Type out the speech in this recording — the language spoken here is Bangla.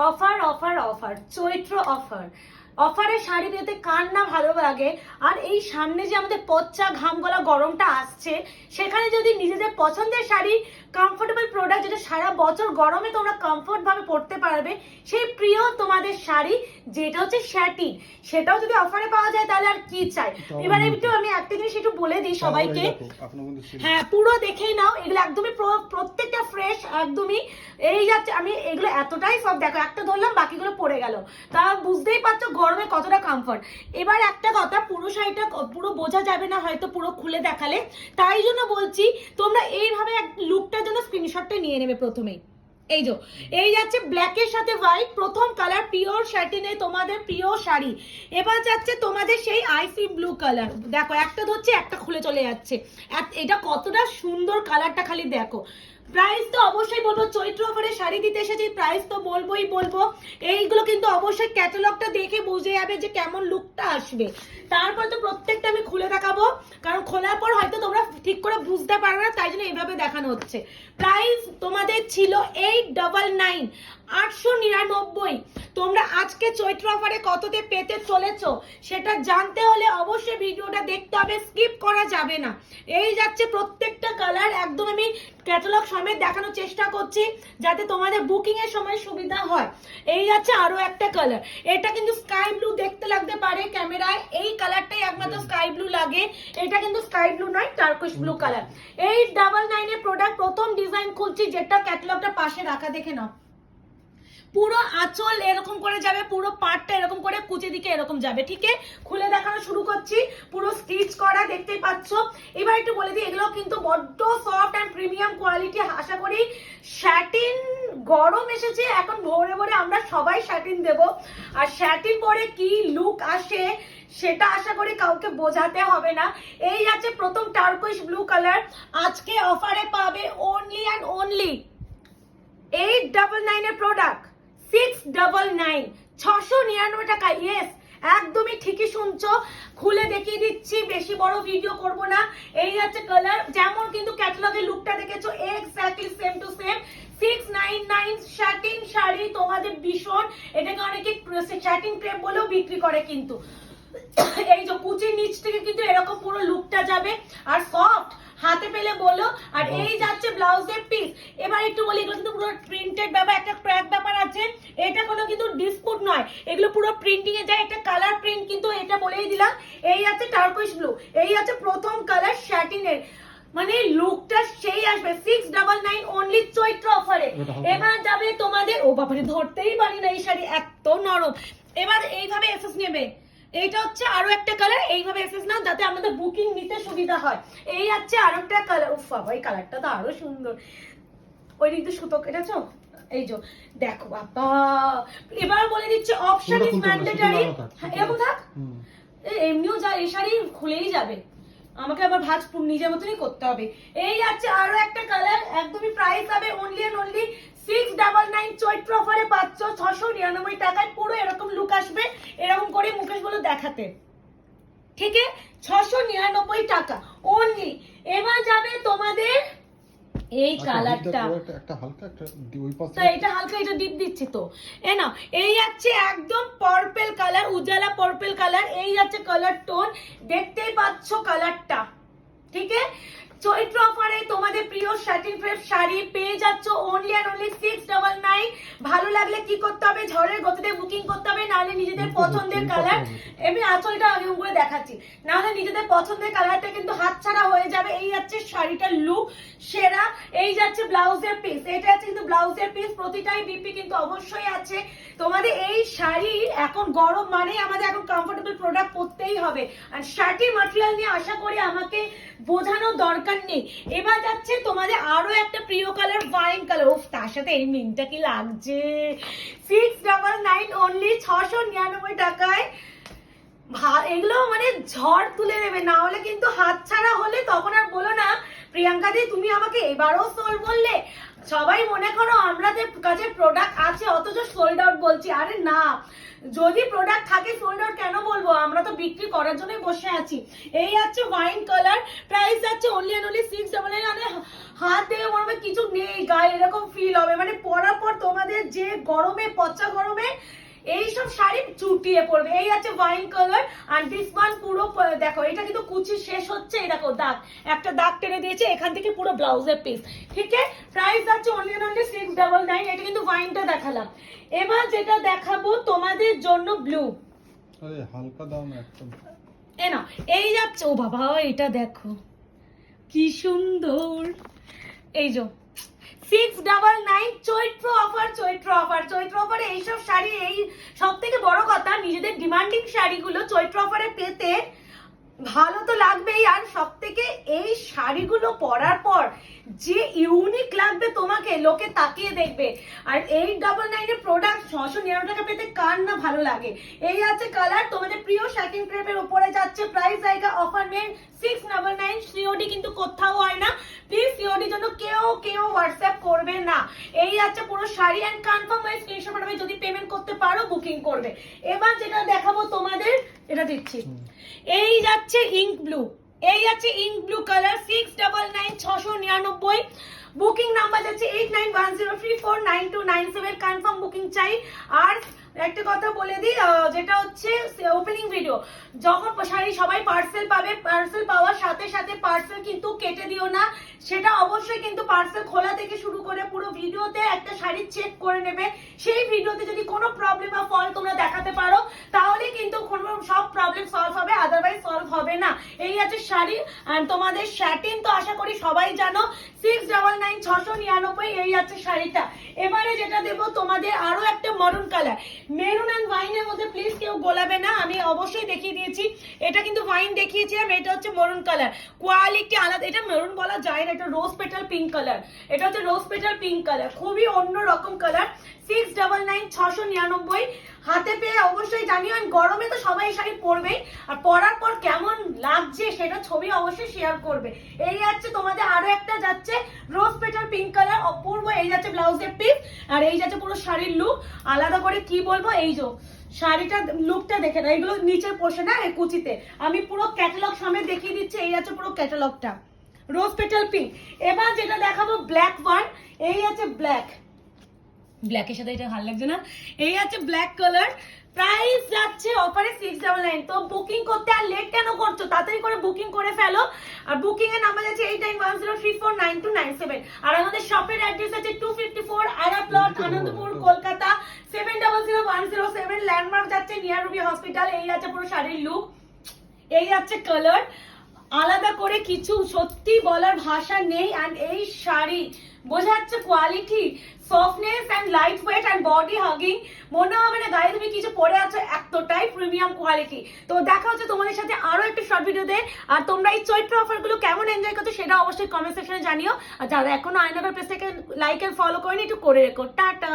অফার অফার অফার, চৈত্র অফার। অফারে শাড়ি পেতে কার না ভালো লাগে। আর এই সামনে যে আমাদের পচ্চা ঘাম গলা গরমটা আসছে, সেখানে যদি নিজেদের পছন্দের শাড়ি, কমফোর্টেবল প্রোডাক্ট যেটা সারা বছর গরমে তোমরা কমফোর্ট ভাবে পরতে পারবে, সেই প্রিয় তোমাদের শাড়ি যেটা হচ্ছে স্যাটিন, সেটাও যদি অফারে পাওয়া যায় তাহলে আর কি চাই। এবারে একটু আমি একটা জিনিস একটু বলে দিই সবাইকে। হ্যাঁ, পুরো দেখেই নাও, এগুলো একদমই প্রত্যেকটা ফ্রেশ একদমই। এই যাচ্ছে, আমি এগুলো এতটাই সব দেখো, একটা ধরলাম বাকিগুলো পড়ে গেল, তা বুঝতেই পারছো গরমে কতটা কমফর্ট। এবার একটা কথা, পুরো শাড়িটা পুরো বোঝা যাবে না হয়তো পুরো খুলে দেখালে, তাই জন্য বলছি তোমরা এইভাবে লুকটার জন্য স্ক্রিনশটটা নিয়ে নেবে প্রথমেই। এই যে এই যাচ্ছে ব্ল্যাকের সাথে হোয়াইট, প্রথম কালার পিওর স্যাটিনে তোমাদের প্রিয় শাড়ি। এবার যাচ্ছে তোমাদের সেই আইসি ব্লু কালার, দেখো একটা ধরছে একটা খুলে চলে যাচ্ছে, এটা কতটা সুন্দর কালারটা খালি দেখো। প্রাইস তো অবশ্যই বলবো, চৈত্র অফারে শাড়ি দিতে এসেছি, প্রাইস তো বলবো। এইগুলো কিন্তু অবশ্যই ক্যাটালগটা দেখে বুঝে যাবে যে কেমন লুকটা আসবে। তারপর তো প্রত্যেকটা আমি খুলে দেখাবো, কারণ খোলার পর হয়তো তোমরা ঠিক করে বুঝতে পারবে না, তাই জন্য এইভাবে দেখানো হচ্ছে। প্রাইস তোমাদের ছিল 899, 899। তোমরা আজকে চৈত্র অফারে কততে পেতে চলেছো সেটা জানতে হলে অবশ্যই ভিডিওটা দেখতে হবে, স্কিপ করা যাবে না। এই যাচ্ছে প্রত্যেকটা কালার, একদম আমি ক্যাটালগ সমেত দেখানোর চেষ্টা করছি যাতে তোমাদের বুকিং এর সময় সুবিধা হয়। এই যাচ্ছে আরো একটা কালার, এটা কিন্তু স্কাই ব্লু দেখতে লাগতে পারে ক্যামেরায়, এই কালারটাই একমাত্র স্কাই ব্লু লাগে, এটা কিন্তু স্কাই ব্লু নয়, টার্কিশ ব্লু কালার। 899 এর প্রোডাক্ট, প্রথম ডিজাইন খুলছি যেটা ক্যাটালগটা পাশে রাখা, দেখে নাও। পুরো আঁচল এরকম করে যাবে, পুরো পাটটা এরকম করে কুচি দিকে এরকম যাবে, ঠিক আছে? খুলে দেখানো শুরু করছি, পুরো স্টিচ করা দেখতেই পাচ্ছ। এবার একটু বলে দিই, এগুলো কিন্তু বড্ড সফট অ্যান্ড প্রিমিয়াম কোয়ালিটি। আশা করি স্যাটিন, গরম এসেছে এখন, ভোরে ভোরে আমরা সবাই স্যাটিন দেব, আর স্যাটিন পরে কি লুক আসে সেটা আশা করি কাউকে বোঝাতে হবে না। এই আছে প্রথম টার্কোইশ ব্লু কালার, আজকে অফারে পাবে অনলি অ্যান্ড অনলি 899 এর প্রোডাক্ট 699, 699 টাকা। ইয়েস, একদমই ঠিকই শুনছো, খুলে দেখিয়ে দিচ্ছি, বেশি বড় ভিডিও করব না। এই হচ্ছে কালার, যেমন কিন্তু ক্যাটালগের লুকটা দেখেছো exactly same to same. 699 satin sari তোমাদের ভীষণ, এটাকে অনেকে স্যাটিন ক্রেপ বলেও বিক্রি করে কিন্তু। এই যে কুচির নিচ থেকে কিন্তু এরকম পুরো লুকটা যাবে, আর সফট, হাতে পেলে বলো। আর এই যাচ্ছে ব্লাউজের পিস। এবার একটু বলি, এগুলো কিন্তু পুরো প্রিন্টেড ব্যাপার, একটা ক্র্যাক ব্যাপার আছে, এটা কোনো কিন্তু ডিসপুট নয়, এগুলো পুরো প্রিন্টিং এ যায়, একটা কালার প্রিন্ট কিন্তু, এটা বলেই দিলাম। এই আছে টার্কোইশ ব্লু, এই আছে প্রথম কালার স্যাটিনের, মানে লুকটা সেই আসবে। 699 অনলি চৈত্র অফারে। এবার যাবে তোমাদের, ও বাবারে ধরতেই পারি না, এই শাড়ি এত নরম। এবার এইভাবে এসএস নেবে, এইটা হচ্ছে আরো একটা কালার, এইভাবে এসএস নাও যাতে আমাদের বুকিং নিতে সুবিধা হয়। এই আছে আরো একটা কালার, উফ বাবা এই কালারটা তো আরো সুন্দর, ওই দিক দিয়ে সুতো কেটেছো, এই যে দেখো বাবা। এবার বলে দিচ্ছি অপশন ইজ ম্যান্ডেটরি, এরকম থাক, এমনিও যা এই শাড়ি খুলেই যাবে, আমাকে আবার ভাঁজ নিজের মতনই করতে হবে। এই যাচ্ছে আরো একটা কালার, একদমই প্রাইস হবে অনলি এন্ড অনলি 699, চৈত্র অফারে পাচ্ছ 699 টাকায়। পুরো এরকম লুক আসবে, এরকম করে মুখেশ গুলো দেখাতে, ঠিক আছে? 699 টাকা অনলি। এবার যাবে তোমাদের এই কালারটা, একটা হালকা, একটা ওই পাশে, তো এটা হালকা, এটা ডিপ দিচ্ছি তো। এ নাও, এই যাচ্ছে একদম পার্পল কালার, উজালা পার্পল কালার, এই যাচ্ছে কালার টোন, দেখতেই পাচ্ছ কালারটা, ঠিক আছে? চৈত্র অফারে তোমাদের প্রিয় স্যাটিন ক্রেপ শাড়ি পেয়ে যাচ্ছ অনলি এন্ড অনলি 699। ভালো লাগলে কি করতে হবে, ঝড়ের গতিতে বুকিং করতে হবে, নাহলে নিজেদের পছন্দের কালার, আমি আঁচলটা আগে করে দেখাচ্ছি, নাহলে নিজেদের পছন্দের কালারটা কিন্তু হাতছাড়া হয়ে যাবে। এই যাচ্ছে শাড়িটার লুক সেরা। এই যাচ্ছে ব্লাউজের পিস, এটা আছে কিন্তু ব্লাউজের পিস, প্রতিটাই বিপি কিন্তু অবশ্যই আছে। তোমাদের এই শাড়ি এখন গরম মানে আমাদের এখন কমফোর্টেবল প্রোডাক্ট পরতেই হবে, আর শার্টের ম্যাটেরিয়াল নিয়ে আশা করি আমাকে বোঝানোর দরকার নেই। এবার যাচ্ছে তোমাদের আরো একটা প্রিয় কালার, ওয়াইন কালার, উফ তার সাথে এই মিনটা কি লাগছে। 699 অনলি, 699 টাকায়। এগুলো মানে ঝড় তুলে নেবে, না হলে কিন্তু হাত ছাড়া হলে তখন আর বলো না প্রিয়াঙ্কা দি তুমি আমাকে এবারও সোল বললে, সবাই মনে করো আমাদের কাছে প্রোডাক্ট আছে অথচ সোল্ড আউট বলছি, আরে না, যদি প্রোডাক্ট থাকে সোল্ড আউট কেন বলবো, আমরা তো বিক্রি করার জন্যই বসে আছি। এই আছে ওয়াইন কালার, প্রাইস যাচ্ছে অনলি অ্যান্ড অনলি 699। মানে হাত দিয়ে মনে হবে কিছু নেই গায়ে, এরকম ফিল হবে, মানে পরার পর তোমাদের যে গরমে, পচা গরমে এইসব শাড়ি চুটিয়ে পড়বে। এই আছে ওয়াইন কালার, আর দিস ওয়ান পুরো দেখো, এটা কিন্তু কুচি শেষ হচ্ছে, এই দেখো দাগ, একটা দাগ টেনে দিয়েছে এখান থেকে পুরো ব্লাউজের পিস, ঠিক আছে। প্রাইস আছে অনলি অনলি 699। এটা কিন্তু ওয়াইনটা দেখালাম। এবার যেটা দেখাবো তোমাদের জন্য ব্লু, আরে হালকা দাও না একদম। এ না, এই যাচ্ছে, ও বাবা এটা দেখো কি সুন্দর, এই যে 699 চৈত্র অফার, চৈত্র অফার, চৈত্র অফারে এইসব শাড়ি, এই সব থেকে বড় কথা নিজেদের ডিমান্ডিং শাড়িগুলো চৈত্র অফারে পেতে ভালো তো লাগবেই, আর সব থেকে এই শাড়িগুলো পরার পর যে ইউনিক লাগবে তোমাকে, লোকে তাকিয়ে দেখবে। আর 899 এর প্রোডাক্ট 699 টাকা পেতে কার না ভালো লাগে। এই আছে কালার, তোমাদের প্রিয় শাকিন ক্রেপের উপরে যাচ্ছে, প্রাইস জায়গা অফার মে 699। সিওডি কিন্তু কোথাও হয় না, প্লিজ সিওডির জন্য কেউ হোয়াটসঅ্যাপ করবে না। এই আছে পুরো শাড়ি, এন্ড কনফার্ম হয়ে স্ক্রিনশট পাঠাবে, যদি পেমেন্ট করতে পারো বুকিং করবে। এবার যেটা দেখাবো তোমাদের, এটা দিচ্ছি, এই যাচ্ছে ইঙ্ক ব্লু, এই আছে ink blue colour, 699 699। Booking number যাচ্ছে 8910349297, কনফার্ম বুকিং চাই। আর একটা কথা বলে দিই, যেটা হচ্ছে ওপেনিং ভিডিও, যখন শাড়ি সবাই পার্সেল পাবে, পার্সেল পাওয়ার সাথে সাথে পার্সেল কিন্তু কেটে দিও না, সেটা অবশ্যই কিন্তু পার্সেল খোলা থেকে শুরু করে পুরো ভিডিওতে একটা শাড়ি চেক করে নেবে। সেই ভিডিওতে যদি কোনো প্রবলেম বা ফল্ট তোমরা দেখাতে পারো তাহলে কিন্তু সব প্রবলেম সলভ হবে, আদারওয়াইজ সলভ হবে না। এই আছে শাড়ি, আর তোমাদের স্যাটিন তো আশা করি সবাই জানো, 699 699। এই আছে শাড়িটা। এবারে যেটা দেবো তোমাদের আরো একটা মরুন কালার, মেরুন অ্যান্ড ওয়াইনের মধ্যে প্লিজ কেউ গোলাবে না, আমি অবশ্যই দেখিয়ে দিয়েছি। এটা কিন্তু ওয়াইন দেখিয়েছিলাম, এটা হচ্ছে মরুন কালার, কোয়ালিটি আলাদা। এটা মেরুন বলা যায় না, এটা রোজ পেটাল পিঙ্ক কালার, এটা হচ্ছে রোজ পেটাল পিঙ্ক কালার, খুবই অন্য রকম কালার। 699 699 হাতে পেয়ে অবশ্যই জানিও। গরমে তো সবাই শাড়ি পরবেই, আর পরার পর কেমন লাগছে সেটা ছবি অবশ্যই শেয়ার করবে। এই যাচ্ছে তোমাদের আরো একটা যাচ্ছে রোজ পেটাল পিঙ্ক কালার, অপূর্ব। এই যাচ্ছে ব্লাউজের পিস, আর এই যাচ্ছে পুরো শাড়ির লুক। আলাদা করে কি বলবো, এই যে শাড়িটা লুকটা দেখে না, এগুলো নিচের পোর্শন না, এই কুচিতে আমি পুরো ক্যাটালগ সামনে দেখিয়ে দিচ্ছি। এই আছে পুরো ক্যাটালগটা, রোজ পেটাল পিঙ্ক। এবার যেটা দেখাবো ব্ল্যাক ওয়ান, এই আছে ব্ল্যাক, ব্ল্যাকের সাথে এটা ভালো লাগছে না, এই আছে ব্ল্যাক কালার। প্রাইস যাচ্ছে অফারে 699। তো বুকিং করতে আর লেট কেন করছো, তাড়াতাড়ি করে বুকিং করে ফেলো। আর বুকিং এর নাম্বার আছে 8910349297। আর আমাদের শপের অ্যাড্রেস আছে 254 আরা প্লট, আনন্দপুর, কলকাতা 700107। ল্যান্ডমার্ক যাচ্ছে নিয়ার রুবি হসপিটাল। এই আছে পুরো শাড়ির লুক, এই আছে কালার, আলাদা করে কিছু সত্যি বলার ভাষা নেই। এন্ড এই শাড়ি বোঝা যাচ্ছে quality, softness and light weight and body hugging, মনে হবে না গায়ে তুমি কিছু পরে আছো, এতটাই প্রিমিয়াম কোয়ালিটি। তো দেখা হচ্ছে তোমাদের সাথে আরো একটা শর্ট ভিডিওতে। আর তোমরা এই চৈত্র অফার গুলো কেমন এনজয় করছো সেটা অবশ্যই কমেন্ট সেকশনে জানিও। আর যারা এখনো আয়নাঘর পেজটাকে লাইক এন্ড ফলো করেনি একটু করে রেখো। টাটা।